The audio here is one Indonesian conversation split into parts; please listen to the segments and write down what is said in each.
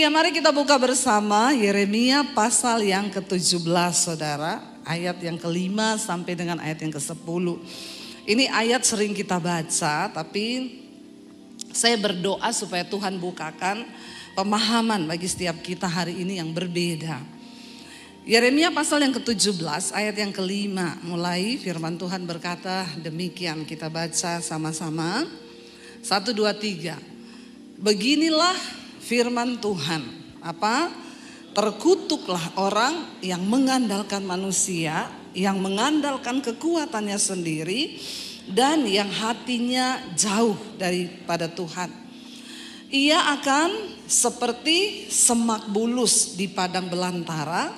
Ya, mari kita buka bersama Yeremia pasal yang ke-17, saudara. Ayat yang ke-5 sampai dengan ayat yang ke-10. Ini ayat sering kita baca, tapi saya berdoa supaya Tuhan bukakan pemahaman bagi setiap kita hari ini yang berbeda. Yeremia pasal yang ke-17 ayat yang ke-5 mulai firman Tuhan berkata demikian, kita baca sama-sama. 1, 2, 3. Beginilah firman Tuhan, terkutuklah orang yang mengandalkan manusia, yang mengandalkan kekuatannya sendiri, dan yang hatinya jauh daripada Tuhan. Ia akan seperti semak bulus di padang belantara.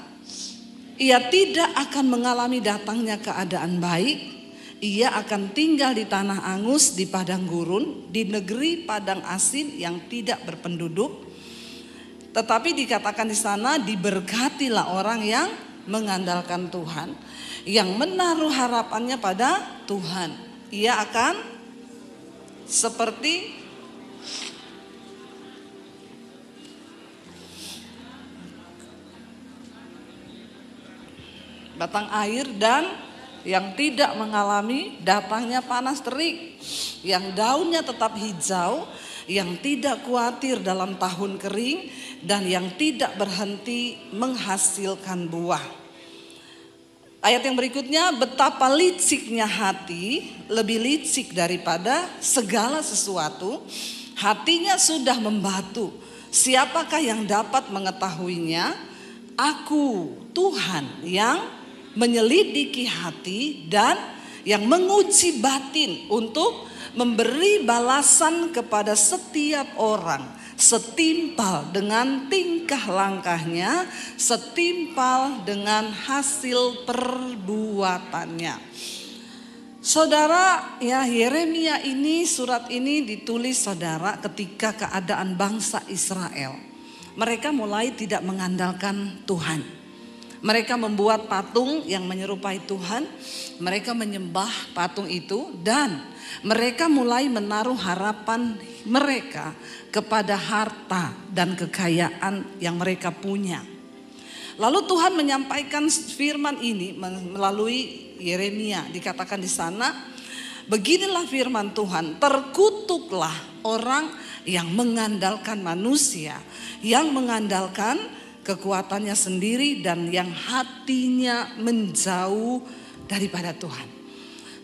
Ia tidak akan mengalami datangnya keadaan baik. Ia akan tinggal di tanah angus, di padang gurun, di negeri padang asin yang tidak berpenduduk. Tetapi dikatakan di sana, diberkatilah orang yang mengandalkan Tuhan, yang menaruh harapannya pada Tuhan. Ia akan seperti batang air dan yang tidak mengalami datangnya panas terik, yang daunnya tetap hijau, yang tidak khawatir dalam tahun kering, dan yang tidak berhenti menghasilkan buah. Ayat yang berikutnya, betapa liciknya hati, lebih licik daripada segala sesuatu. Hatinya sudah membatu, siapakah yang dapat mengetahuinya? Aku, Tuhan, yang menyelidiki hati dan yang menguji batin untuk memberi balasan kepada setiap orang setimpal dengan tingkah langkahnya, setimpal dengan hasil perbuatannya. Saudara, ya, Yeremia ini, surat ini ditulis saudara ketika keadaan bangsa Israel. Mereka mulai tidak mengandalkan Tuhan. Mereka membuat patung yang menyerupai Tuhan. Mereka menyembah patung itu dan mereka mulai menaruh harapan mereka kepada harta dan kekayaan yang mereka punya. Lalu Tuhan menyampaikan firman ini melalui Yeremia. Dikatakan di sana, beginilah firman Tuhan, terkutuklah orang yang mengandalkan manusia, yang mengandalkan kekuatannya sendiri, dan yang hatinya menjauh daripada Tuhan.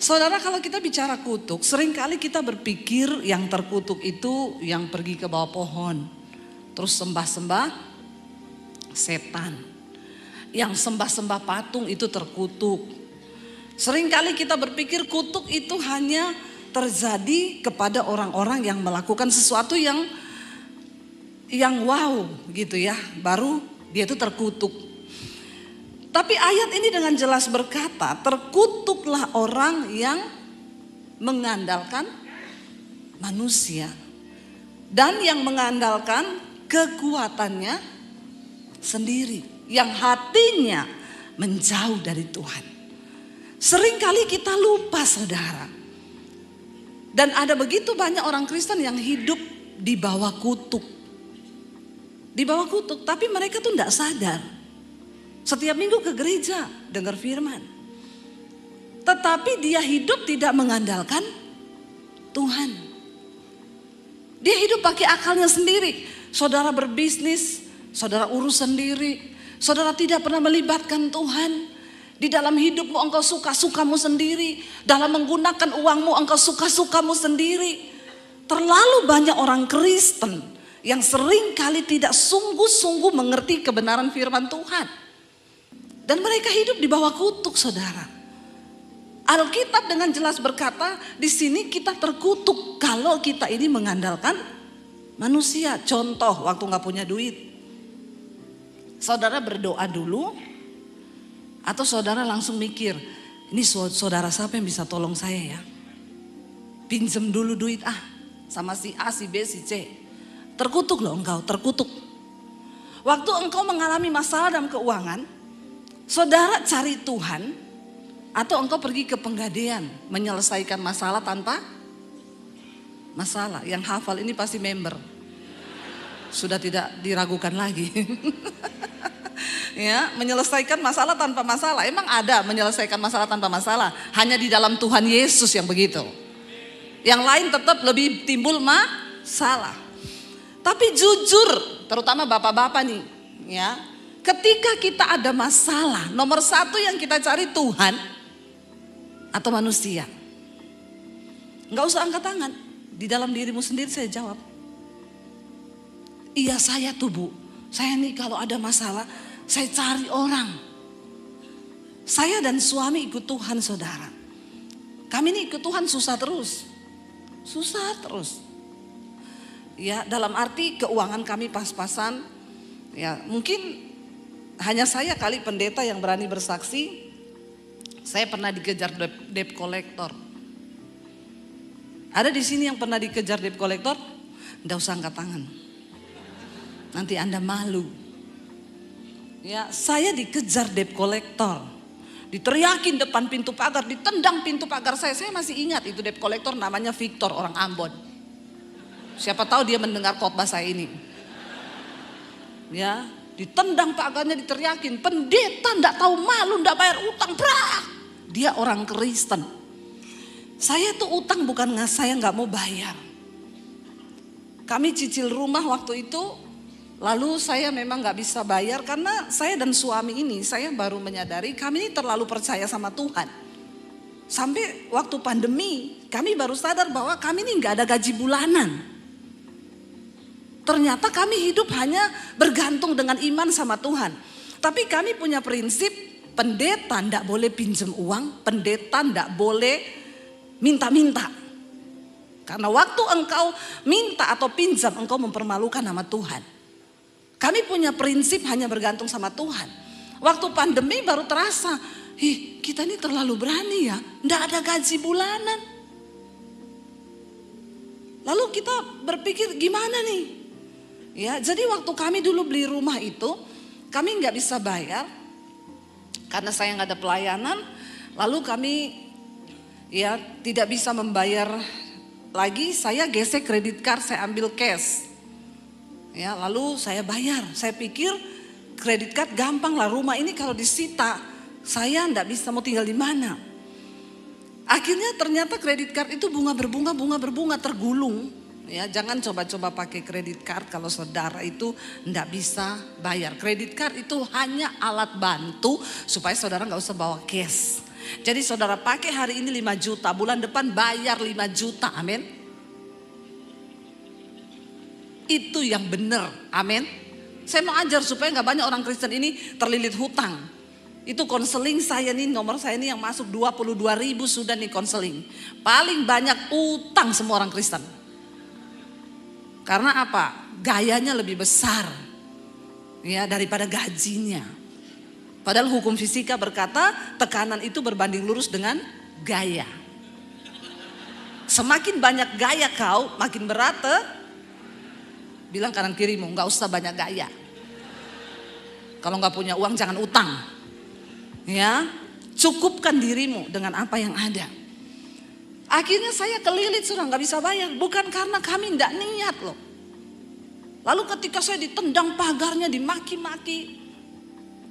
Saudara, kalau kita bicara kutuk, seringkali kita berpikir yang terkutuk itu yang pergi ke bawah pohon, terus sembah-sembah setan. Yang sembah-sembah patung itu terkutuk. Seringkali kita berpikir kutuk itu hanya terjadi kepada orang-orang yang melakukan sesuatu yang wow gitu ya, baru dia itu terkutuk. Tapi ayat ini dengan jelas berkata, terkutuklah orang yang mengandalkan manusia dan yang mengandalkan kekuatannya sendiri, yang hatinya menjauh dari Tuhan. Seringkali kita lupa, saudara. Dan ada begitu banyak orang Kristen yang hidup di bawah kutuk. Di bawah kutuk, tapi mereka tuh tidak sadar. Setiap minggu ke gereja dengar firman, tetapi dia hidup tidak mengandalkan Tuhan. Dia hidup pakai akalnya sendiri. Saudara berbisnis, saudara urus sendiri. Saudara tidak pernah melibatkan Tuhan. Di dalam hidupmu engkau suka-sukamu sendiri. Dalam menggunakan uangmu engkau suka-sukamu sendiri. Terlalu banyak orang Kristen yang sering kali tidak sungguh-sungguh mengerti kebenaran firman Tuhan. Dan mereka hidup di bawah kutuk, saudara. Alkitab dengan jelas berkata, di sini kita terkutuk kalau kita ini mengandalkan manusia. Contoh, waktu gak punya duit, saudara berdoa dulu, atau saudara langsung mikir, ini saudara siapa yang bisa tolong saya ya? Pinjam dulu duit sama si A, si B, si C. Terkutuk loh engkau, terkutuk. Waktu engkau mengalami masalah dalam keuangan, saudara cari Tuhan, atau engkau pergi ke penggadean menyelesaikan masalah tanpa masalah. Yang hafal ini pasti member. Sudah tidak diragukan lagi. Ya, menyelesaikan masalah tanpa masalah. Emang ada menyelesaikan masalah tanpa masalah? Hanya di dalam Tuhan Yesus yang begitu. Yang lain tetap lebih timbul masalah. Tapi jujur, terutama bapak-bapak nih, ya, ketika kita ada masalah, nomor satu yang kita cari Tuhan atau manusia. Nggak usah angkat tangan, di dalam dirimu sendiri saya jawab. Iya saya tuh Bu, saya nih kalau ada masalah, saya cari orang. Saya dan suami ikut Tuhan saudara. Kami nih ikut Tuhan susah terus. Susah terus. Ya, dalam arti keuangan kami pas-pasan. Ya, mungkin hanya saya kali pendeta yang berani bersaksi. Saya pernah dikejar debt collector. Ada di sini yang pernah dikejar debt collector? Nggak usah angkat tangan. Nanti Anda malu. Ya, saya dikejar debt collector. Diteriakin depan pintu pagar, ditendang pintu pagar saya. Saya masih ingat itu debt collector namanya Victor, orang Ambon. Siapa tahu dia mendengar khotbah saya ini. Ya, ditendang pagarnya, diteriakin, pendeta ndak tahu malu, ndak bayar utang, prak. Dia orang Kristen. Saya tuh utang bukan saya nggak mau bayar. Kami cicil rumah waktu itu, lalu saya memang nggak bisa bayar karena saya dan suami ini, saya baru menyadari kami ini terlalu percaya sama Tuhan. Sampai waktu pandemi, kami baru sadar bahwa kami ini nggak ada gaji bulanan. Ternyata kami hidup hanya bergantung dengan iman sama Tuhan. Tapi kami punya prinsip, pendeta ndak boleh pinjam uang, pendeta ndak boleh minta-minta. Karena waktu engkau minta atau pinjam, engkau mempermalukan nama Tuhan. Kami punya prinsip hanya bergantung sama Tuhan. Waktu pandemi baru terasa, kita ini terlalu berani ya, ndak ada gaji bulanan. Lalu kita berpikir gimana nih? Ya, jadi waktu kami dulu beli rumah itu, kami nggak bisa bayar karena saya nggak ada pelayanan. Lalu kami ya tidak bisa membayar lagi. Saya gesek kredit card, saya ambil cash. Ya, lalu saya bayar. Saya pikir kredit card gampang lah, rumah ini kalau disita saya nggak bisa mau tinggal di mana. Akhirnya ternyata kredit card itu bunga berbunga tergulung. Ya, jangan coba-coba pakai kredit card kalau saudara itu nggak bisa bayar. Kredit card itu hanya alat bantu supaya saudara nggak usah bawa cash. Jadi saudara pakai hari ini 5 juta, bulan depan bayar 5 juta, amin. Itu yang benar, amin. Saya mau ajar supaya nggak banyak orang Kristen ini terlilit hutang. Itu konseling saya nih, nomor saya ini yang masuk 22.000 sudah nih konseling. Paling banyak utang semua orang Kristen. Karena apa? Gayanya lebih besar ya daripada gajinya. Padahal hukum fisika berkata tekanan itu berbanding lurus dengan gaya. Semakin banyak gaya kau, makin berat. Bilang kanan kirimu, nggak usah banyak gaya. Kalau nggak punya uang jangan utang. Ya, cukupkan dirimu dengan apa yang ada. Akhirnya saya kelilit sudah nggak bisa bayar, bukan karena kami tidak niat loh. Lalu ketika saya ditendang pagarnya, dimaki-maki,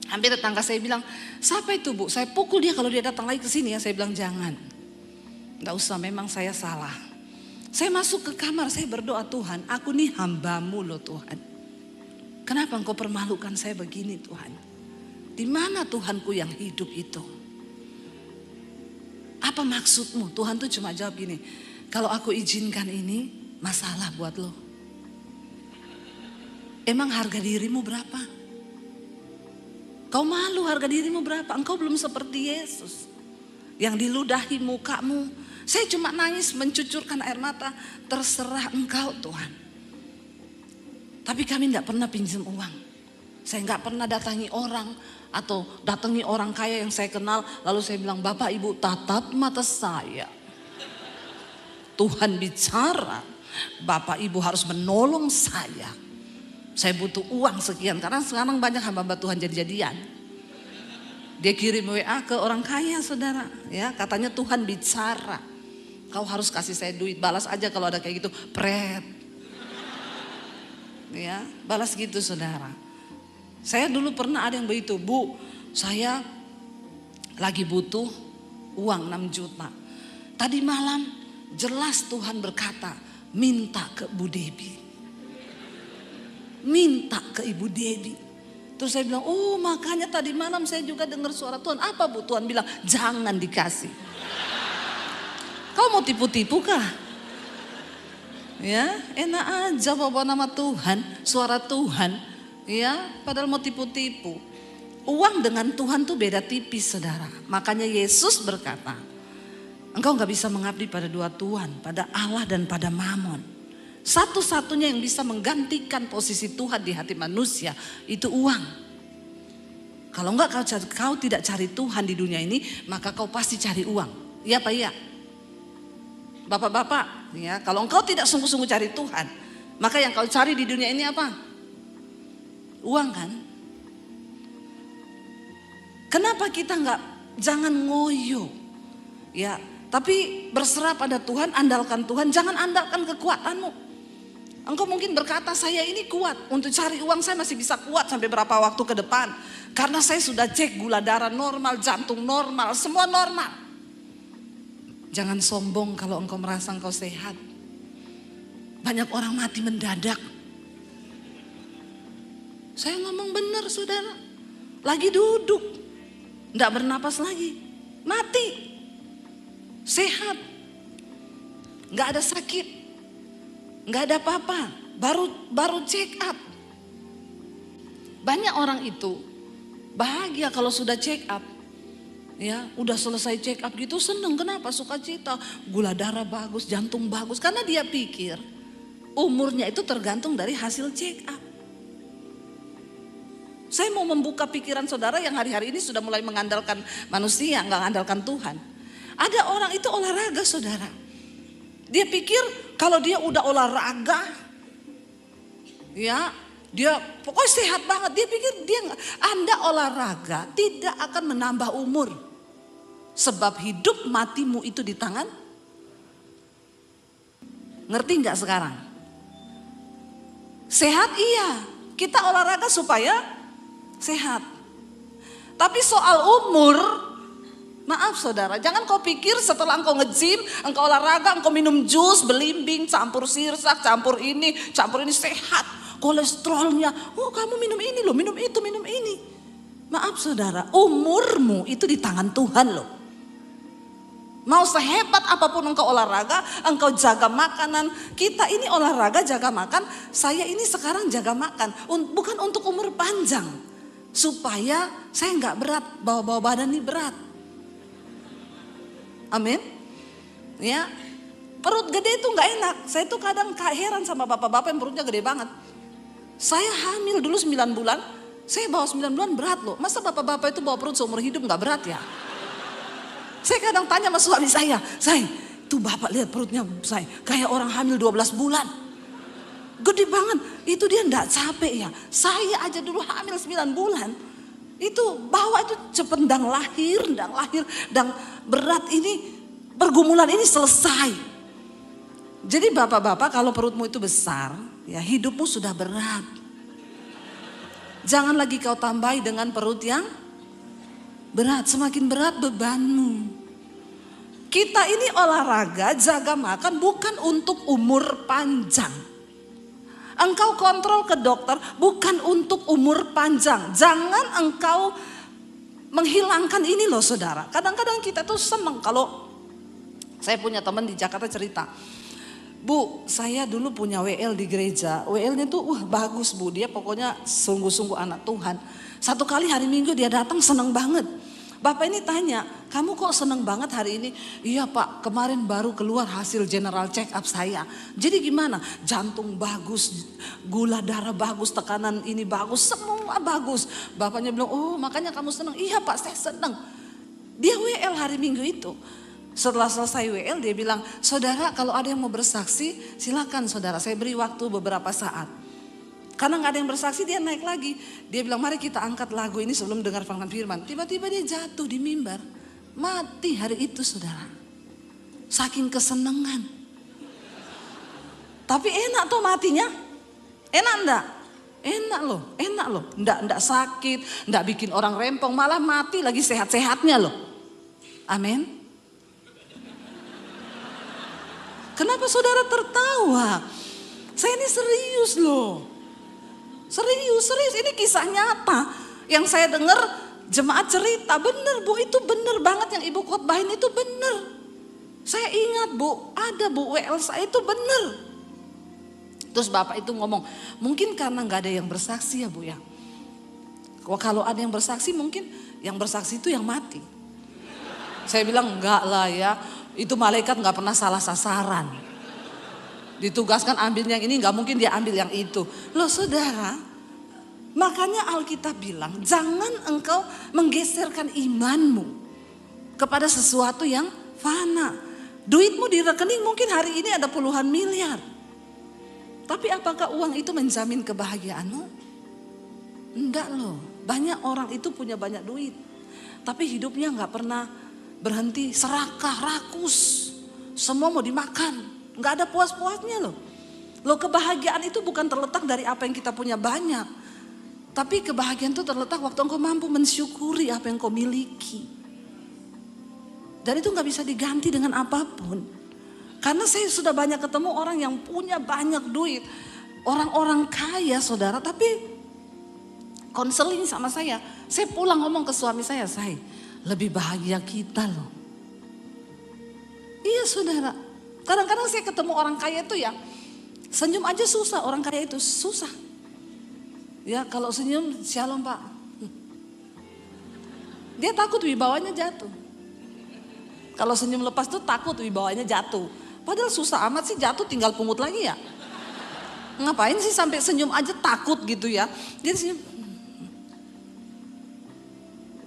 hampir tetangga saya bilang, siapa itu Bu? Saya pukul dia kalau dia datang lagi ke sini ya. Saya bilang jangan, nggak usah, memang saya salah. Saya masuk ke kamar, saya berdoa, Tuhan, aku nih hambamu loh Tuhan. Kenapa engkau permalukan saya begini Tuhan? Di mana Tuhanku yang hidup itu? Apa maksudmu? Tuhan tuh cuma jawab gini, kalau aku izinkan ini masalah buat lo. Emang harga dirimu berapa? Kau malu harga dirimu berapa? Engkau belum seperti Yesus yang diludahi mukamu. Saya cuma nangis mencucurkan air mata, terserah engkau Tuhan. Tapi kami tidak pernah pinjam uang. Saya nggak pernah datangi orang atau datangi orang kaya yang saya kenal. Lalu saya bilang, Bapak Ibu tatap mata saya. Tuhan bicara, Bapak Ibu harus menolong saya. Saya butuh uang sekian, karena sekarang banyak hamba-hamba Tuhan jadi-jadian. Dia kirim WA ke orang kaya saudara, ya katanya Tuhan bicara. Kau harus kasih saya duit, balas aja kalau ada kayak gitu, pret. Ya, balas gitu saudara. Saya dulu pernah ada yang begitu, Bu, saya lagi butuh uang 6 juta. Tadi malam jelas Tuhan berkata, minta ke Bu Debbie. Minta ke Ibu Debbie. Terus saya bilang, oh makanya tadi malam saya juga dengar suara Tuhan. Apa Bu? Tuhan bilang, jangan dikasih. Kau mau tipu-tipu kah? Ya, enak aja bawa nama Tuhan, suara Tuhan. Ya, padahal mau tipu-tipu. Uang dengan Tuhan tuh beda tipis saudara. Makanya Yesus berkata, engkau gak bisa mengabdi pada dua Tuhan, pada Allah dan pada Mamon. Satu-satunya yang bisa menggantikan posisi Tuhan di hati manusia itu uang. Kalau enggak kau tidak cari Tuhan di dunia ini, maka kau pasti cari uang. Iya Pak, iya. Bapak-bapak, ya, kalau engkau tidak sungguh-sungguh cari Tuhan, maka yang kau cari di dunia ini apa? Uang kan? Kenapa kita jangan ngoyo, ya, tapi berserah pada Tuhan, andalkan Tuhan, jangan andalkan kekuatanmu. Engkau mungkin berkata, saya ini kuat, untuk cari uang saya masih bisa kuat sampai berapa waktu ke depan. Karena saya sudah cek gula darah normal, jantung normal, semua normal. Jangan sombong kalau engkau merasa engkau sehat. Banyak orang mati mendadak. Saya ngomong benar saudara. Lagi duduk, enggak bernapas lagi, mati. Sehat, enggak ada sakit, enggak ada apa-apa, baru check up. Banyak orang itu bahagia kalau sudah check up. Ya, udah selesai check up gitu seneng. Kenapa? Sukacita, gula darah bagus, jantung bagus. Karena dia pikir umurnya itu tergantung dari hasil check up. Saya mau membuka pikiran saudara yang hari-hari ini sudah mulai mengandalkan manusia, nggak mengandalkan Tuhan. Ada orang itu olahraga saudara. Dia pikir kalau dia udah olahraga, ya dia pokoknya sehat banget. Dia pikir Anda olahraga tidak akan menambah umur. Sebab hidup matimu itu di tangan. Ngerti nggak sekarang? Sehat iya. Kita olahraga supaya sehat. Tapi soal umur, maaf saudara, jangan kau pikir setelah engkau nge-gym, engkau olahraga, engkau minum jus, belimbing, campur sirsak, campur ini sehat. Kolesterolnya, oh kamu minum ini loh, minum itu, minum ini. Maaf saudara, umurmu itu di tangan Tuhan loh. Mau sehebat apapun engkau olahraga, engkau jaga makanan. Kita ini olahraga jaga makan, saya ini sekarang jaga makan. Bukan untuk umur panjang. Supaya saya nggak berat, bawa badan ini berat. Amin. Ya, perut gede itu nggak enak. Saya tuh kadang heran sama bapak-bapak yang perutnya gede banget. Saya hamil dulu 9 bulan, saya bawa 9 bulan berat loh. Masa bapak-bapak itu bawa perut seumur hidup nggak berat ya? Saya kadang tanya sama suami saya, tuh bapak lihat perutnya saya kayak orang hamil 12 bulan. Gede banget, itu dia nggak capek ya. Saya aja dulu hamil 9 bulan, itu bawa itu cepet dang lahir, dang berat ini, pergumulan ini selesai. Jadi bapak-bapak kalau perutmu itu besar, ya hidupmu sudah berat. Jangan lagi kau tambahi dengan perut yang berat, semakin berat bebanmu. Kita ini olahraga, jaga makan bukan untuk umur panjang. Engkau kontrol ke dokter bukan untuk umur panjang. Jangan engkau menghilangkan ini loh saudara. Kadang-kadang kita tuh seneng kalau saya punya teman di Jakarta cerita. Bu, saya dulu punya WL di gereja. WL-nya tuh bagus Bu, dia pokoknya sungguh-sungguh anak Tuhan. Satu kali hari Minggu dia datang seneng banget. Bapak ini tanya, kamu kok seneng banget hari ini? Iya Pak, kemarin baru keluar hasil general check up saya. Jadi gimana? Jantung bagus, gula darah bagus, tekanan ini bagus, semua bagus. Bapaknya bilang, oh makanya kamu seneng. Iya Pak, saya seneng. Dia WL hari Minggu itu. Setelah selesai WL dia bilang, saudara kalau ada yang mau bersaksi silakan saudara, saya beri waktu beberapa saat. Karena gak ada yang bersaksi dia naik lagi. Dia bilang mari kita angkat lagu ini sebelum dengar firman. Tiba-tiba dia jatuh di mimbar. Mati hari itu saudara. Saking kesenangan. Tapi enak tuh matinya. Enak enggak? Enak loh. Enggak sakit, enggak bikin orang rempong, malah mati lagi sehat-sehatnya loh. Amin. Kenapa saudara tertawa? Saya ini serius loh. Serius, ini kisah nyata. Yang saya dengar jemaat cerita, bener Bu, itu bener banget yang Ibu khotbahin itu bener. Saya ingat Bu, ada Bu WL saya itu bener. Terus Bapak itu ngomong, mungkin karena gak ada yang bersaksi ya Bu ya. Kalau ada yang bersaksi mungkin yang bersaksi itu yang mati. Saya bilang enggak lah ya, itu malaikat gak pernah salah sasaran. Ditugaskan ambil yang ini, gak mungkin dia ambil yang itu. Loh saudara, makanya Alkitab bilang jangan engkau menggeserkan imanmu kepada sesuatu yang fana. Duitmu di rekening mungkin hari ini ada puluhan miliar. Tapi apakah uang itu menjamin kebahagiaanmu? Enggak loh. Banyak orang itu punya banyak duit, tapi hidupnya gak pernah berhenti, serakah, rakus. Semua mau dimakan, gak ada puas-puasnya loh. Loh kebahagiaan itu bukan terletak dari apa yang kita punya banyak. Tapi kebahagiaan itu terletak waktu engkau mampu mensyukuri apa yang kau miliki. Dan itu gak bisa diganti dengan apapun. Karena saya sudah banyak ketemu orang yang punya banyak duit. Orang-orang kaya saudara, tapi konseling sama saya. Saya pulang ngomong ke suami saya lebih bahagia kita loh. Iya saudara, kadang-kadang saya ketemu orang kaya itu ya, senyum aja susah, orang kaya itu susah. Ya kalau senyum, shalom Pak. Dia takut wibawanya jatuh. Kalau senyum lepas tuh takut wibawanya jatuh. Padahal susah amat sih jatuh tinggal pungut lagi ya. Ngapain sih sampai senyum aja takut gitu ya. Dia senyum.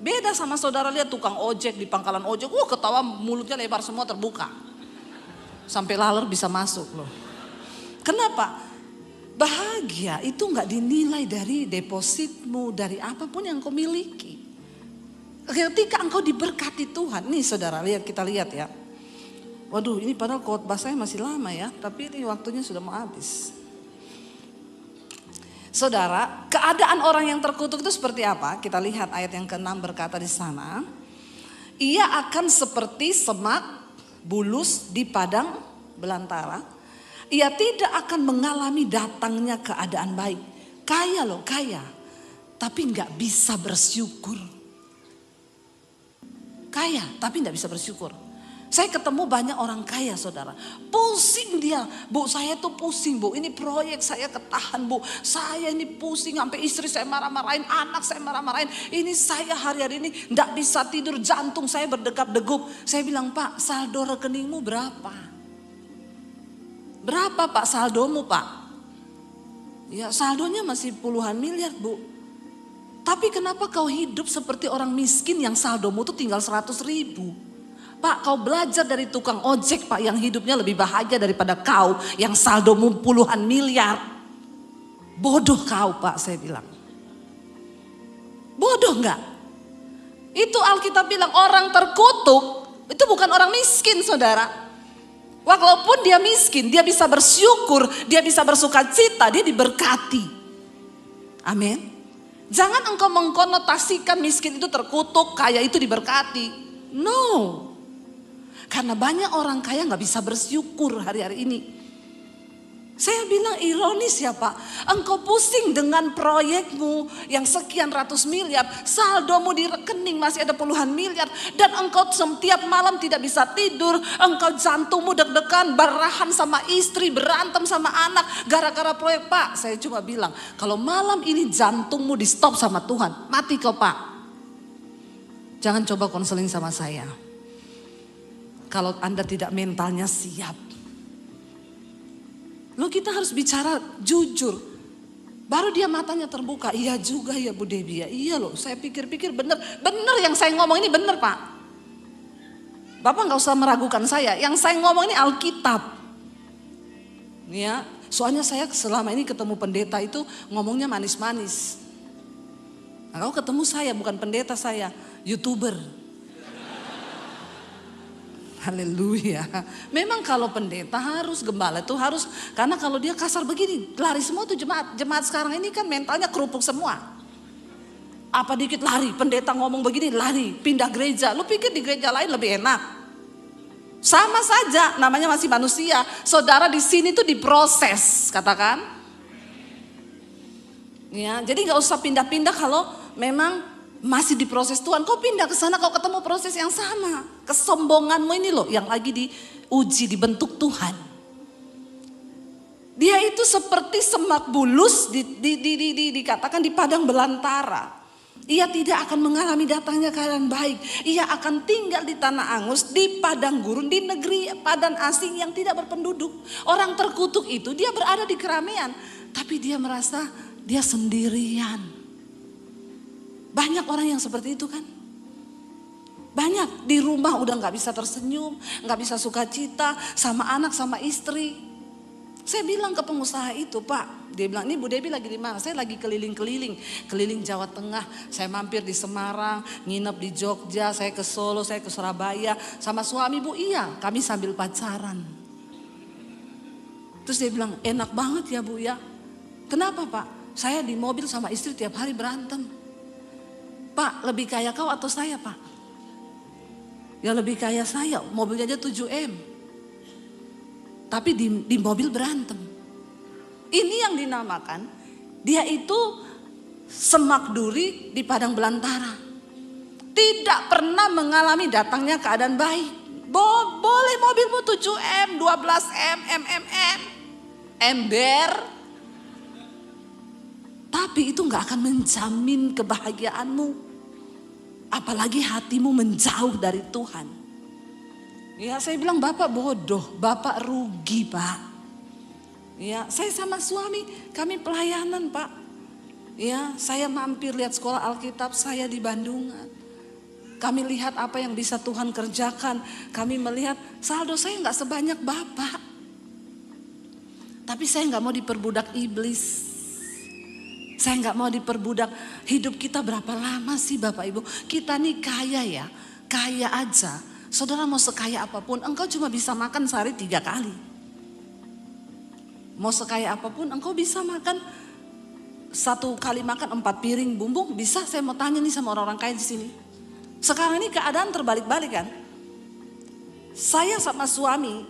Beda sama saudara lihat tukang ojek di pangkalan ojek. Ketawa mulutnya lebar semua terbuka. Sampai laler bisa masuk loh. Kenapa? Bahagia itu gak dinilai dari depositmu, dari apapun yang kau miliki. Ketika engkau diberkati Tuhan. Nih saudara kita lihat ya. Waduh ini padahal khotbah saya masih lama ya. Tapi ini waktunya sudah mau habis. Saudara, keadaan orang yang terkutuk itu seperti apa? Kita lihat ayat yang ke-6 berkata di sana. Ia akan seperti semak bulus di padang belantara. Ia tidak akan mengalami datangnya keadaan baik. Kaya loh, kaya. Tapi gak bisa bersyukur. Kaya, tapi gak bisa bersyukur. Saya ketemu banyak orang kaya saudara. Pusing dia. Bu saya tuh pusing bu. Ini proyek saya ketahan bu. Saya ini pusing sampai istri saya marah-marahin. Anak saya marah-marahin. Ini saya hari-hari ini gak bisa tidur. Jantung saya berdegap-degup. Saya bilang Pak saldo rekeningmu berapa? Berapa Pak saldomu Pak? Ya saldonya masih puluhan miliar bu. Tapi kenapa kau hidup seperti orang miskin yang saldomu tuh tinggal 100.000? Pak kau belajar dari tukang ojek Pak yang hidupnya lebih bahagia daripada kau yang saldomu puluhan miliar. Bodoh kau Pak saya bilang. Bodoh enggak? Itu Alkitab bilang orang terkutuk itu bukan orang miskin saudara. Walaupun dia miskin dia bisa bersyukur, dia bisa bersuka cita, dia diberkati. Amin. Jangan engkau mengkonotasikan miskin itu terkutuk, kaya itu diberkati. No. Karena banyak orang kaya gak bisa bersyukur hari-hari ini. Saya bilang ironis ya Pak. Engkau pusing dengan proyekmu yang sekian ratus miliar. Saldomu di rekening masih ada puluhan miliar. Dan engkau setiap malam tidak bisa tidur. Engkau jantungmu deg-degan, barahan sama istri, berantem sama anak. Gara-gara proyek Pak. Saya cuma bilang kalau malam ini jantungmu di stop sama Tuhan. Mati kau Pak. Jangan coba konseling sama saya. Kalau Anda tidak mentalnya siap. Loh kita harus bicara jujur. Baru dia matanya terbuka. Iya juga ya Bu Debbie ya. Iya loh saya pikir-pikir bener. Bener yang saya ngomong ini bener Pak. Bapak gak usah meragukan saya. Yang saya ngomong ini Alkitab. Ya, soalnya saya selama ini ketemu pendeta itu ngomongnya manis-manis. Nah, kau ketemu saya bukan pendeta saya. YouTuber. Haleluya. Memang kalau pendeta harus, gembala itu harus, karena kalau dia kasar begini, lari semua tuh jemaat. Jemaat sekarang ini kan mentalnya kerupuk semua. Apa dikit lari, pendeta ngomong begini lari, pindah gereja. Lu pikir di gereja lain lebih enak? Sama saja, namanya masih manusia. Saudara di sini tuh diproses, katakan. Ya, jadi nggak usah pindah-pindah kalau memang masih diproses Tuhan. Kau pindah ke sana, kau ketemu proses yang sama. Kesombonganmu ini loh yang lagi diuji, dibentuk Tuhan. Dia itu seperti semak bulus dikatakan di padang belantara. Ia tidak akan mengalami datangnya keadaan baik. Ia akan tinggal di tanah angus, di padang gurun, di negeri padan asing yang tidak berpenduduk. Orang terkutuk itu dia berada di keramaian, tapi dia merasa dia sendirian. Banyak orang yang seperti itu kan. Banyak di rumah udah gak bisa tersenyum, gak bisa sukacita sama anak sama istri. Saya bilang ke pengusaha itu, Pak, dia bilang, ini Bu Debbie lagi di mana? Saya lagi keliling Jawa Tengah. Saya mampir di Semarang, nginep di Jogja, saya ke Solo, saya ke Surabaya. Sama suami Bu, iya kami sambil pacaran. Terus dia bilang, enak banget ya Bu ya. Kenapa Pak? Saya di mobil sama istri tiap hari berantem. Pak, lebih kaya kau atau saya Pak? Ya lebih kaya saya, mobilnya aja 7M. Tapi di mobil berantem. Ini yang dinamakan, dia itu semak duri di padang belantara. Tidak pernah mengalami datangnya keadaan baik. Boleh mobilmu 7M, 12M, MMM, ember. Tapi itu gak akan menjamin kebahagiaanmu. Apalagi hatimu menjauh dari Tuhan. Ya saya bilang Bapak bodoh, Bapak rugi Pak. Ya saya sama suami, kami pelayanan Pak. Ya saya mampir lihat sekolah Alkitab saya di Bandungan. Kami lihat apa yang bisa Tuhan kerjakan. Kami melihat saldo saya gak sebanyak Bapak. Tapi saya gak mau diperbudak iblis. Saya nggak mau diperbudak. Hidup kita berapa lama sih Bapak Ibu? Kita nih kaya ya, kaya aja. Saudara mau sekaya apapun, engkau cuma bisa makan sehari 3 kali. Mau sekaya apapun, engkau bisa makan 1 kali makan 4 piring bumbung. Bisa, saya mau tanya nih sama orang-orang kaya di sini. Sekarang ini keadaan terbalik-balik kan? Saya sama suami,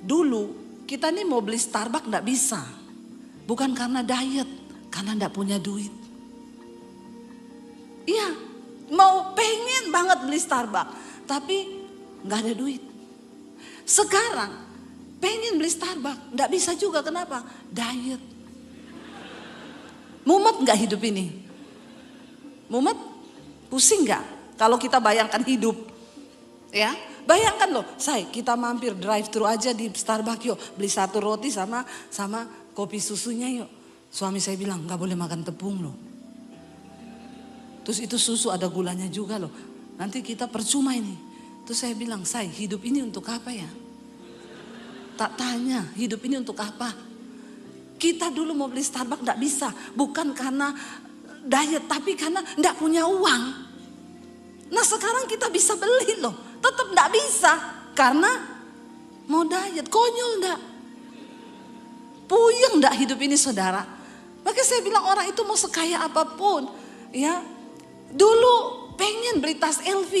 dulu kita nih mau beli Starbucks nggak bisa. Bukan karena diet. Karena enggak punya duit. Iya, mau pengen banget beli Starbucks, tapi enggak ada duit. Sekarang pengen beli Starbucks, enggak bisa juga, kenapa? Diet. Mumet enggak hidup ini? Mumet? Pusing enggak? Kalau kita bayangkan hidup, ya. Bayangkan loh, kita mampir drive thru aja di Starbucks yuk, beli 1 roti sama kopi susunya yuk. Suami saya bilang gak boleh makan tepung loh. Terus itu susu ada gulanya juga loh. Nanti kita percuma ini. Terus saya bilang, hidup ini untuk apa ya? Tak tanya, hidup ini untuk apa? Kita dulu mau beli Starbucks gak bisa. Bukan karena diet, tapi karena gak punya uang. Nah sekarang kita bisa beli loh. Tetap gak bisa. Karena mau diet, konyol gak? Puyeng gak hidup ini saudara? Makanya saya bilang orang itu mau sekaya apapun, ya. Dulu pengen beli tas LV,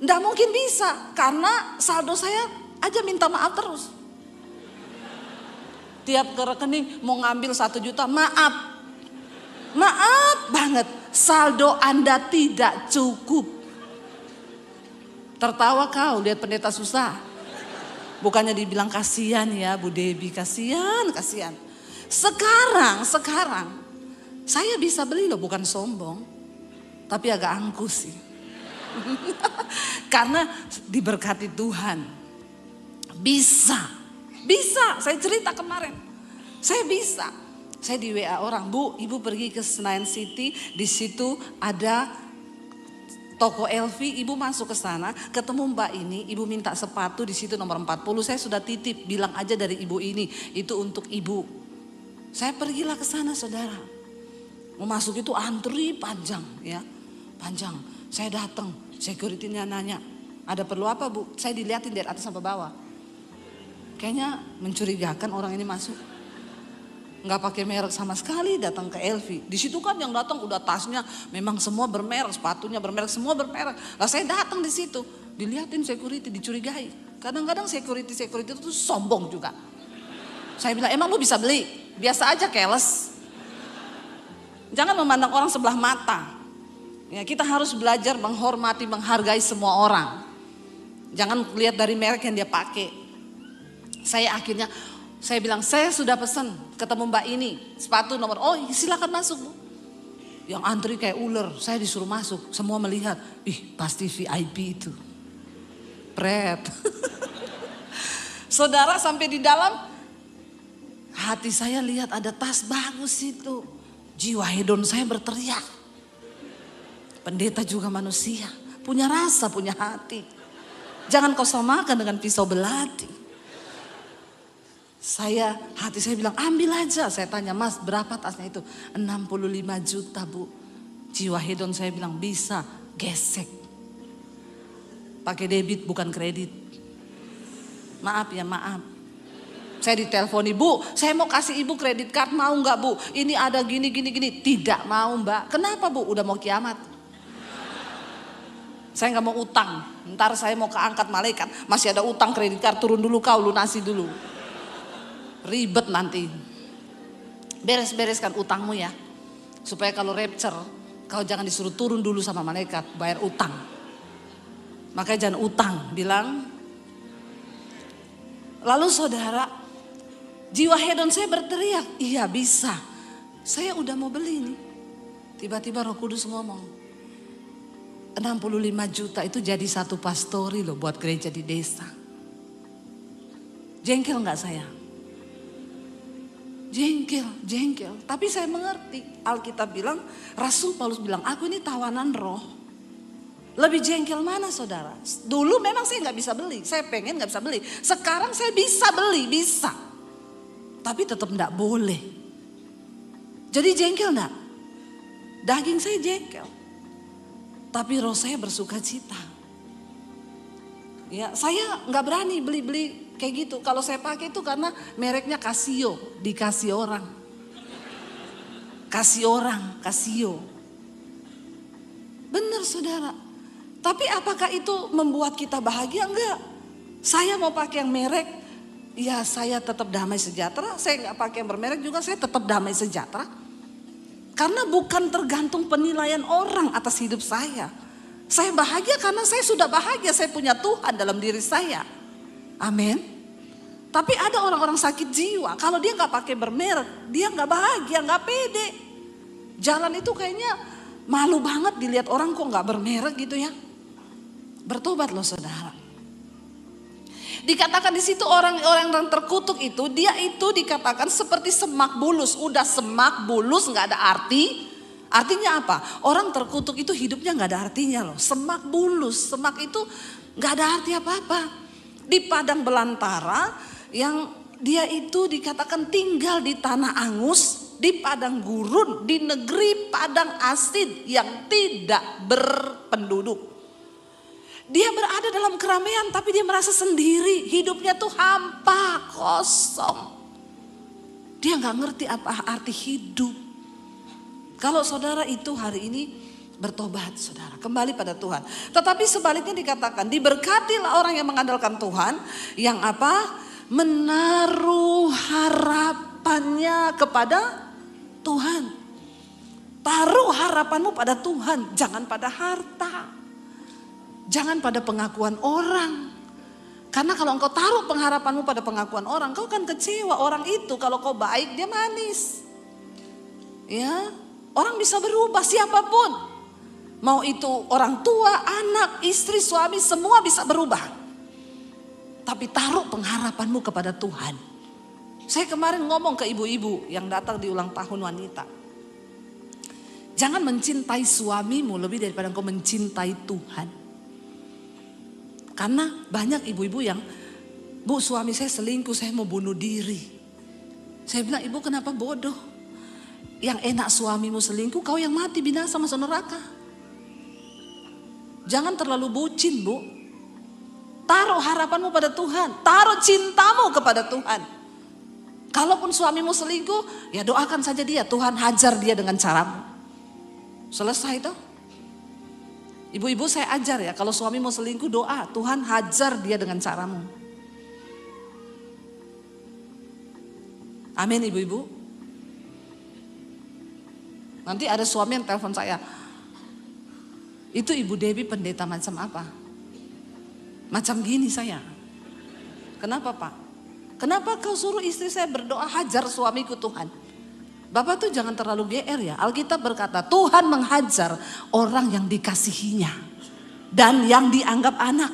nggak mungkin bisa karena saldo saya aja minta maaf terus. Tiap ke rekening mau ngambil 1 juta, maaf banget, saldo Anda tidak cukup. Tertawa kau lihat pendeta susah. Bukannya dibilang kasihan ya Bu Debbie, kasihan. Sekarang saya bisa beli loh, bukan sombong, tapi agak angkuh sih. Karena diberkati Tuhan. Bisa, saya cerita kemarin. Saya bisa. Saya di WA orang, Bu, Ibu pergi ke Senayan City, di situ ada toko LV, Ibu masuk ke sana, ketemu Mbak ini, Ibu minta sepatu di situ nomor 40, saya sudah titip, bilang aja dari Ibu ini, itu untuk Ibu. Saya pergilah ke sana saudara. Mau masuk itu antri panjang ya. Panjang. Saya datang, security-nya nanya, Ada perlu apa bu? Saya dilihatin dari atas sampai bawah. Kayaknya mencurigakan orang ini masuk. Nggak pakai merek sama sekali, datang ke LV. Di situ kan yang datang udah tasnya memang semua bermerek, sepatunya bermerek, semua bermerek. Lah saya datang di situ, dilihatin security, dicurigai. Kadang-kadang security itu tuh sombong juga. Saya bilang, emang lu bisa beli? Biasa aja, keles. Jangan memandang orang sebelah mata. Ya, kita harus belajar menghormati, menghargai semua orang. Jangan lihat dari merek yang dia pakai. Saya bilang, saya sudah pesan ketemu mbak ini, sepatu nomor, oh silakan masuk bu. Yang antri kayak ular, saya disuruh masuk, semua melihat, ih pasti VIP itu. Pret. Saudara sampai di dalam, hati saya lihat ada tas bagus itu. Jiwa hedon saya berteriak. Pendeta juga manusia, punya rasa, punya hati. Jangan kau samakan dengan pisau belati. Hati saya bilang ambil aja. Saya tanya, mas berapa tasnya itu? 65 juta bu. Jiwa hedon saya bilang bisa, gesek. Pakai debit bukan kredit. Maaf ya, maaf. Saya diteleponi, bu saya mau kasih ibu kredit card, mau nggak bu? Ini ada gini. Tidak mau mbak. Kenapa bu? Udah mau kiamat. Saya nggak mau utang. Ntar saya mau keangkat malaikat. Masih ada utang kredit card, turun dulu kau, lunasi dulu. Ribet nanti. Beres-bereskan utangmu ya. Supaya kalau rapture, kau jangan disuruh turun dulu sama malaikat, bayar utang. Makanya jangan utang, bilang. Lalu saudara, jiwa hedon saya berteriak, iya bisa. Saya udah mau beli nih. Tiba-tiba Roh Kudus ngomong, 65 juta itu jadi satu pastori loh buat gereja di desa. Jengkel gak saya? Jengkel. Tapi saya mengerti. Alkitab bilang, Rasul Paulus bilang, aku ini tawanan roh. Lebih jengkel mana saudara? Dulu memang saya gak bisa beli. Saya pengen gak bisa beli. Sekarang saya bisa beli, bisa. Tapi tetap gak boleh. Jadi jengkel gak? Daging saya jengkel. Tapi roh saya bersuka cita. Ya, saya gak berani beli-beli kayak gitu. Kalau saya pakai itu karena mereknya Casio, dikasih orang. Casio. Benar saudara. Tapi apakah itu membuat kita bahagia? Enggak. Saya mau pakai yang merek, ya saya tetap damai sejahtera. Saya nggak pakai yang bermerek juga, saya tetap damai sejahtera. Karena bukan tergantung penilaian orang atas hidup saya. Saya bahagia karena saya sudah bahagia, saya punya Tuhan dalam diri saya. Amin. Tapi ada orang-orang sakit jiwa, kalau dia nggak pakai bermerek, dia nggak bahagia, nggak pede. Jalan itu kayaknya malu banget dilihat orang kok nggak bermerek gitu ya. Bertobat loh saudara. Dikatakan di situ orang-orang yang terkutuk itu, dia itu dikatakan seperti semak bulus. Udah semak bulus nggak ada arti. Artinya apa? Orang terkutuk itu hidupnya nggak ada artinya loh. Semak bulus, semak itu nggak ada arti apa-apa. Di padang belantara yang dia itu dikatakan tinggal di tanah angus, di padang gurun, di negeri padang asin yang tidak berpenduduk. Dia berada dalam keramaian tapi dia merasa sendiri, hidupnya tuh hampa, kosong. Dia nggak ngerti apa arti hidup. Kalau saudara itu hari ini bertobat saudara, kembali pada Tuhan. Tetapi sebaliknya dikatakan, diberkatilah orang yang mengandalkan Tuhan, yang apa? Menaruh harapannya kepada Tuhan. Taruh harapanmu pada Tuhan, jangan pada harta. Jangan pada pengakuan orang. Karena kalau engkau taruh pengharapanmu pada pengakuan orang, kau kan kecewa. Orang itu kalau kau baik dia manis. Ya, orang bisa berubah siapapun. Mau itu orang tua, anak, istri, suami, semua bisa berubah. Tapi taruh pengharapanmu kepada Tuhan. Saya kemarin ngomong ke ibu-ibu yang datang di ulang tahun wanita. Jangan mencintai suamimu lebih daripada engkau mencintai Tuhan. Karena banyak ibu-ibu yang, bu suami saya selingkuh, saya mau bunuh diri. Saya bilang, ibu kenapa bodoh? Yang enak suamimu selingkuh, kau yang mati binasa masuk neraka. Jangan terlalu bucin bu. taruh harapanmu pada Tuhan, taruh cintamu kepada Tuhan. Kalaupun suamimu selingkuh, ya doakan saja dia, Tuhan hajar dia dengan caramu. Selesai toh. Ibu-ibu saya ajar ya, kalau suamimu selingkuh doa, Tuhan hajar dia dengan caramu. Amin ibu-ibu. Nanti ada suami yang telepon saya, itu Ibu Debbie pendeta macam apa? Macam gini saya. Kenapa Pak? Kenapa kau suruh istri saya berdoa hajar suamiku Tuhan? Bapak tuh jangan terlalu GR ya. Alkitab berkata Tuhan menghajar orang yang dikasihinya dan yang dianggap anak.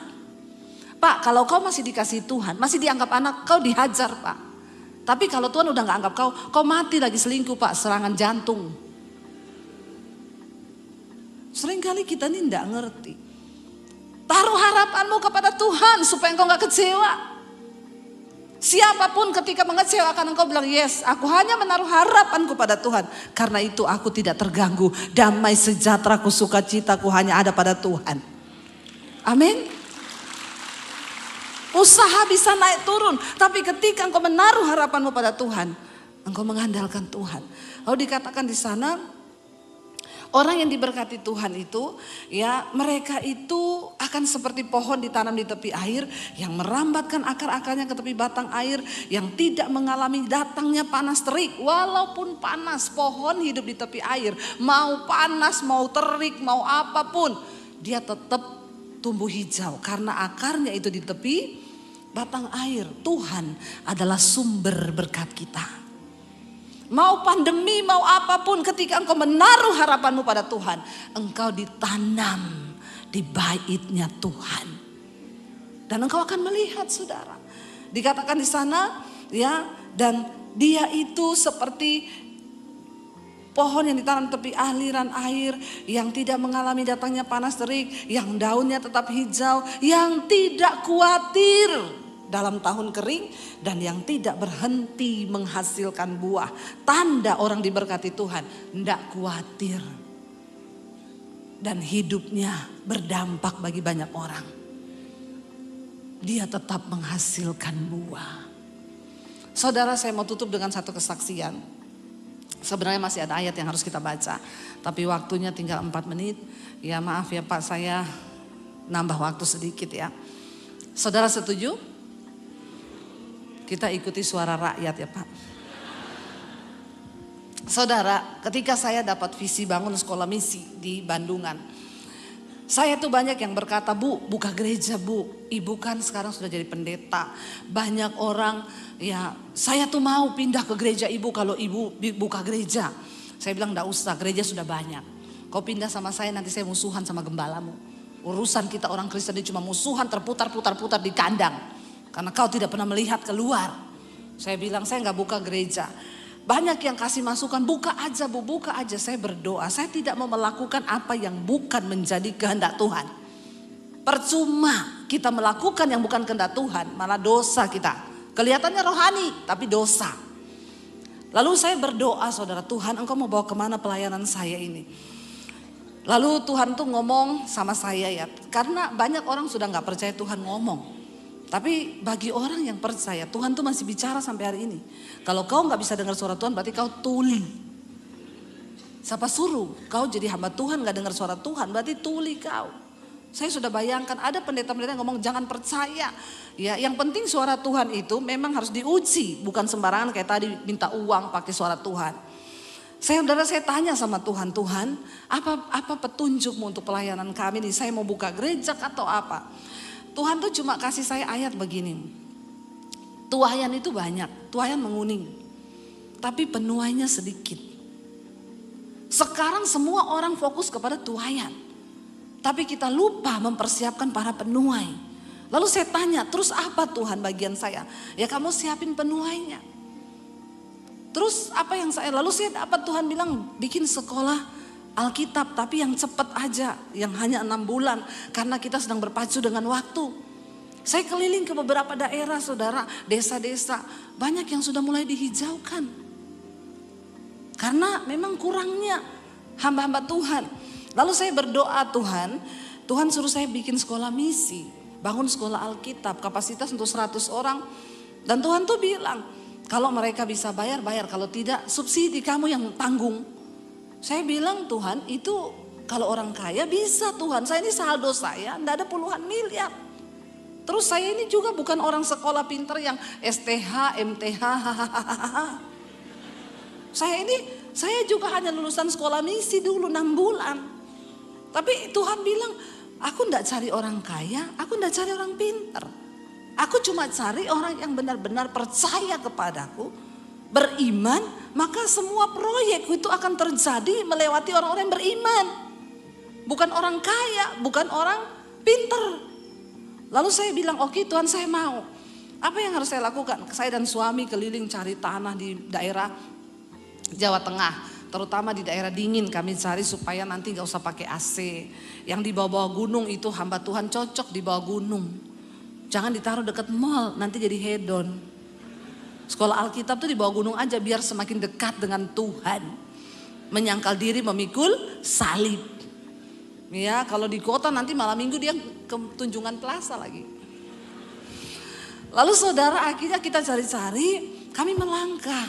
Pak, kalau kau masih dikasihi Tuhan, masih dianggap anak, kau dihajar Pak. Tapi kalau Tuhan udah gak anggap kau mati lagi selingkuh Pak, serangan jantung. Seringkali kita ini gak ngerti. Taruh harapanmu kepada Tuhan supaya engkau gak kecewa. Siapapun ketika mengecewakan engkau bilang, yes, aku hanya menaruh harapanku pada Tuhan. Karena itu aku tidak terganggu. Damai sejahteraku, sukacitaku hanya ada pada Tuhan. Amin. Usaha bisa naik turun. Tapi ketika engkau menaruh harapanmu pada Tuhan, engkau mengandalkan Tuhan. Lalu dikatakan di sana, orang yang diberkati Tuhan itu, ya mereka itu akan seperti pohon ditanam di tepi air yang merambatkan akar-akarnya ke tepi batang air, yang tidak mengalami datangnya panas terik. Walaupun panas, pohon hidup di tepi air, mau panas, mau terik, mau apapun, dia tetap tumbuh hijau karena akarnya itu di tepi batang air. Tuhan adalah sumber berkat kita. Mau pandemi, mau apapun, ketika engkau menaruh harapanmu pada Tuhan, engkau ditanam di baitnya Tuhan. Dan engkau akan melihat saudara. Dikatakan di sana, ya, dan dia itu seperti pohon yang ditanam tepi aliran air, yang tidak mengalami datangnya panas terik, yang daunnya tetap hijau, yang tidak khawatir dalam tahun kering, dan yang tidak berhenti menghasilkan buah. Tanda orang diberkati Tuhan, tidak khawatir. Dan hidupnya berdampak bagi banyak orang. Dia tetap menghasilkan buah. Saudara, saya mau tutup dengan satu kesaksian. Sebenarnya masih ada ayat yang harus kita baca, tapi waktunya tinggal 4 menit. Ya maaf ya Pak, saya nambah waktu sedikit ya. Saudara setuju? Kita ikuti suara rakyat ya Pak. Saudara, ketika saya dapat visi bangun sekolah misi di Bandungan, saya tuh banyak yang berkata, Bu, buka gereja Bu. Ibu kan sekarang sudah jadi pendeta. Banyak orang, ya saya tuh mau pindah ke gereja Ibu kalau Ibu buka gereja. Saya bilang enggak usah, gereja sudah banyak. Kau pindah sama saya, nanti saya musuhan sama gembalamu. Urusan kita orang Kristen ini cuma musuhan, terputar-putar di kandang. Karena kau tidak pernah melihat keluar. Saya bilang saya gak buka gereja. Banyak yang kasih masukan, buka aja Bu, buka aja. Saya berdoa, saya tidak mau melakukan apa yang bukan menjadi kehendak Tuhan. Percuma kita melakukan yang bukan kehendak Tuhan, malah dosa kita. Kelihatannya rohani, tapi dosa. Lalu saya berdoa, saudara, Tuhan engkau mau bawa kemana pelayanan saya ini? Lalu Tuhan tuh ngomong sama saya ya, karena banyak orang sudah gak percaya Tuhan ngomong. Tapi bagi orang yang percaya, Tuhan tuh masih bicara sampai hari ini. Kalau kau gak bisa dengar suara Tuhan, berarti kau tuli. Siapa suruh kau jadi hamba Tuhan gak dengar suara Tuhan, berarti tuli kau. Saya sudah bayangkan ada pendeta-pendeta yang ngomong jangan percaya. Ya, yang penting suara Tuhan itu memang harus diuji, bukan sembarangan kayak tadi minta uang pakai suara Tuhan. Saya tanya sama Tuhan, Tuhan, apa petunjukmu untuk pelayanan kami nih? Saya mau buka gereja atau apa? Tuhan tuh cuma kasih saya ayat begini. Tuayan itu banyak, tuayan menguning. Tapi penuainya sedikit. Sekarang semua orang fokus kepada tuayan. Tapi kita lupa mempersiapkan para penuai. Lalu saya tanya, terus apa Tuhan bagian saya? Ya kamu siapin penuainya. Terus apa yang lalu saya dapat Tuhan bilang bikin sekolah Alkitab, tapi yang cepat aja, yang hanya 6 bulan. Karena kita sedang berpacu dengan waktu. Saya keliling ke beberapa daerah saudara, desa-desa. Banyak yang sudah mulai dihijaukan. Karena memang kurangnya hamba-hamba Tuhan. Lalu saya berdoa Tuhan suruh saya bikin sekolah misi. bangun sekolah Alkitab, kapasitas untuk 100 orang. Dan Tuhan tuh bilang, kalau mereka bisa bayar, bayar. Kalau tidak, subsidi kamu yang tanggung. Saya bilang, Tuhan itu kalau orang kaya bisa Tuhan. Saya ini saldo saya, enggak ada puluhan miliar. Terus saya ini juga bukan orang sekolah pinter yang STH, MTH, Saya juga hanya lulusan sekolah misi dulu 6 bulan. Tapi Tuhan bilang, aku enggak cari orang kaya, aku enggak cari orang pinter. Aku cuma cari orang yang benar-benar percaya kepadaku, beriman, maka semua proyek itu akan terjadi melewati orang-orang yang beriman. Bukan orang kaya, bukan orang pinter. Lalu saya bilang, oke Tuhan, saya mau. Apa yang harus saya lakukan? Saya dan suami keliling cari tanah di daerah Jawa Tengah. Terutama di daerah dingin kami cari supaya nanti gak usah pakai AC. Yang di bawah-bawah gunung itu hamba Tuhan cocok di bawah gunung. Jangan ditaruh dekat mall, nanti jadi hedon. Sekolah Alkitab tuh di bawah gunung aja biar semakin dekat dengan Tuhan. Menyangkal diri memikul salib. Ya, kalau di kota nanti malam minggu dia ke Tunjungan Plaza lagi. Lalu saudara, akhirnya kita cari-cari, kami melangkah.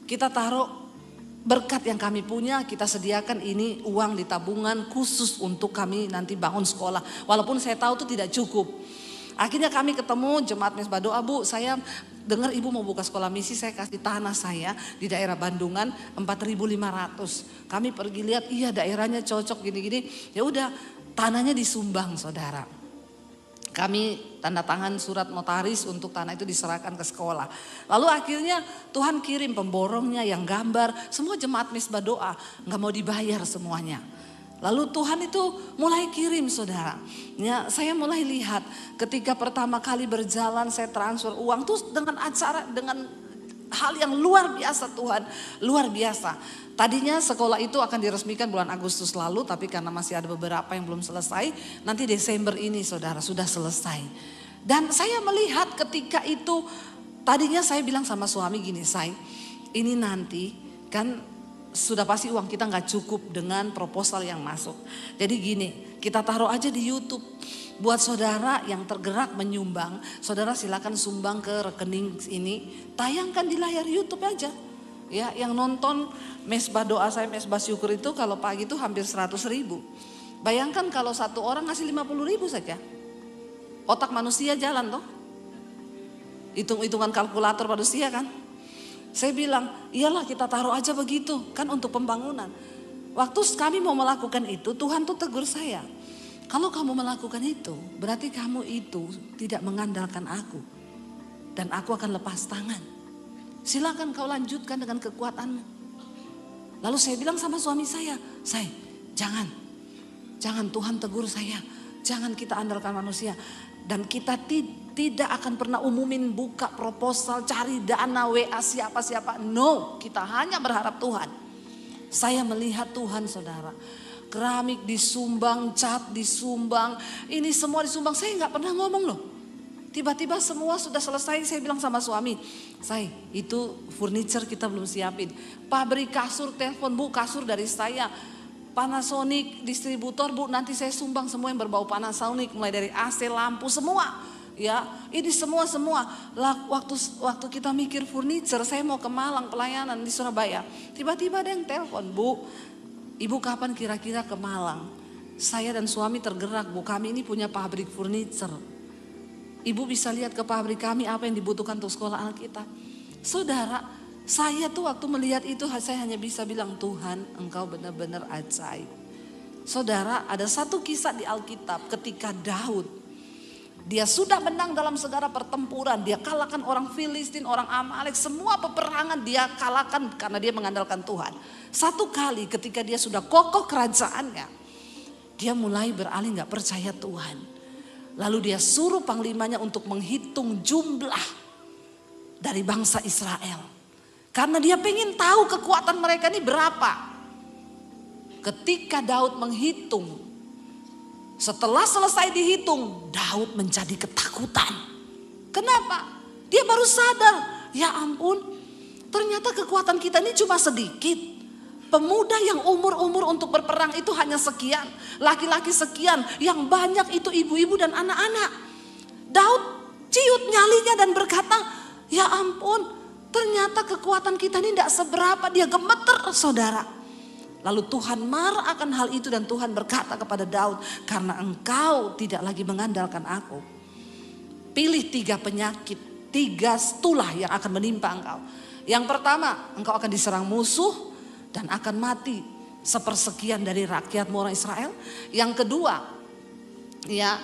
Kita taruh berkat yang kami punya, kita sediakan ini uang di tabungan khusus untuk kami nanti bangun sekolah. Walaupun saya tahu itu tidak cukup. Akhirnya kami ketemu jemaat Mesbah Doa, Bu, saya dengar ibu mau buka sekolah misi, saya kasih tanah saya di daerah Bandungan 4.500. Kami pergi lihat, iya daerahnya cocok gini-gini. Ya udah, tanahnya disumbang saudara. Kami tanda tangan surat notaris untuk tanah itu diserahkan ke sekolah. Lalu akhirnya Tuhan kirim pemborongnya yang gambar, semua jemaat Mesbah Doa, nggak mau dibayar semuanya. Lalu Tuhan itu mulai kirim saudara. Ya, saya mulai lihat ketika pertama kali berjalan saya transfer uang tuh dengan acara, dengan hal yang luar biasa Tuhan. Luar biasa. Tadinya sekolah itu akan diresmikan bulan Agustus lalu, tapi karena masih ada beberapa yang belum selesai, nanti Desember ini saudara sudah selesai. Dan saya melihat ketika itu, tadinya saya bilang sama suami gini, ini nanti kan sudah pasti uang kita nggak cukup dengan proposal yang masuk. Jadi gini, kita taruh aja di YouTube. Buat saudara yang tergerak menyumbang, saudara silakan sumbang ke rekening ini. Tayangkan di layar YouTube aja. Ya, yang nonton Mesbah Doa saya, Mesbah Syukur itu kalau pagi itu hampir 100.000. Bayangkan kalau satu orang ngasih 50.000 saja. Otak manusia jalan toh. Hitung-hitungan kalkulator manusia kan. Saya bilang, iyalah kita taruh aja begitu, kan untuk pembangunan. Waktu kami mau melakukan itu, Tuhan tuh tegur saya. Kalau kamu melakukan itu, berarti kamu itu tidak mengandalkan aku. Dan aku akan lepas tangan. Silakan kau lanjutkan dengan kekuatanmu. Lalu saya bilang sama suami saya, jangan Tuhan tegur saya. Jangan kita andalkan manusia. Dan kita tidak akan pernah umumin buka proposal, cari dana, WA siapa-siapa. No, kita hanya berharap Tuhan. Saya melihat Tuhan saudara. Keramik disumbang, cat disumbang, ini semua disumbang. Saya nggak pernah ngomong loh. Tiba-tiba semua sudah selesai, saya bilang sama suami, itu furniture kita belum siapin. Pabrik kasur telepon, Bu, kasur dari saya. Panasonic distributor, Bu, nanti saya sumbang semua yang berbau Panasonic, mulai dari AC, lampu, semua. Ya, ini semua. Waktu kita mikir furniture, saya mau ke Malang pelayanan di Surabaya. Tiba-tiba ada yang telepon, Bu, Ibu kapan kira-kira ke Malang? Saya dan suami tergerak, Bu, kami ini punya pabrik furniture. Ibu bisa lihat ke pabrik kami apa yang dibutuhkan untuk sekolah Alkitab. Saudara, saya tuh waktu melihat itu saya hanya bisa bilang, Tuhan Engkau benar-benar ajaib. Saudara, ada satu kisah di Alkitab ketika Daud, dia sudah menang dalam segala pertempuran. Dia kalahkan orang Filistin, orang Amalek, semua peperangan dia kalahkan karena dia mengandalkan Tuhan. Satu kali ketika dia sudah kokoh kerajaannya, dia mulai beralih gak percaya Tuhan. Lalu dia suruh panglimanya untuk menghitung jumlah dari bangsa Israel. Karena dia pengen tahu kekuatan mereka ini berapa. Ketika Daud menghitung, setelah selesai dihitung, Daud menjadi ketakutan. Kenapa? Dia baru sadar, ya ampun, ternyata kekuatan kita ini cuma sedikit. Pemuda yang umur-umur untuk berperang itu hanya sekian. Laki-laki sekian, yang banyak itu ibu-ibu dan anak-anak. Daud ciut nyalinya dan berkata, ya ampun, ternyata kekuatan kita ini tidak seberapa. Dia gemeter, saudara. Lalu Tuhan marah akan hal itu dan Tuhan berkata kepada Daud, karena engkau tidak lagi mengandalkan aku. Pilih 3 penyakit, 3 tulah yang akan menimpa engkau. Yang pertama, engkau akan diserang musuh dan akan mati sepersekian dari rakyatmu orang Israel. Yang kedua, ya,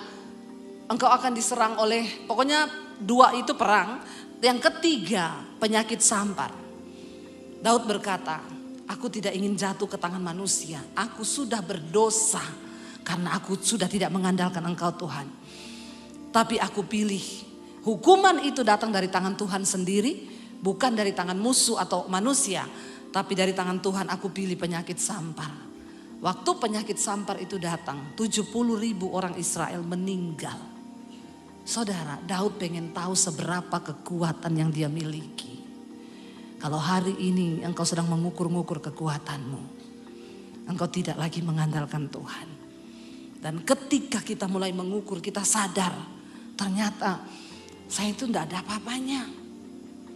engkau akan diserang oleh, pokoknya 2 itu perang. Yang ketiga, penyakit sampar. Daud berkata, aku tidak ingin jatuh ke tangan manusia. Aku sudah berdosa karena aku sudah tidak mengandalkan engkau Tuhan. Tapi aku pilih hukuman itu datang dari tangan Tuhan sendiri. Bukan dari tangan musuh atau manusia. Tapi dari tangan Tuhan aku pilih penyakit sampar. Waktu penyakit sampar itu datang, 70.000 orang Israel meninggal. Saudara, Daud pengen tahu seberapa kekuatan yang dia miliki. Kalau hari ini engkau sedang mengukur-ngukur kekuatanmu, engkau tidak lagi mengandalkan Tuhan. Dan ketika kita mulai mengukur, kita sadar, ternyata saya itu tidak ada apa-apanya.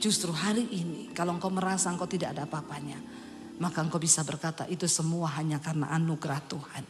Justru hari ini kalau engkau merasa engkau tidak ada apa-apanya, maka engkau bisa berkata itu semua hanya karena anugerah Tuhan.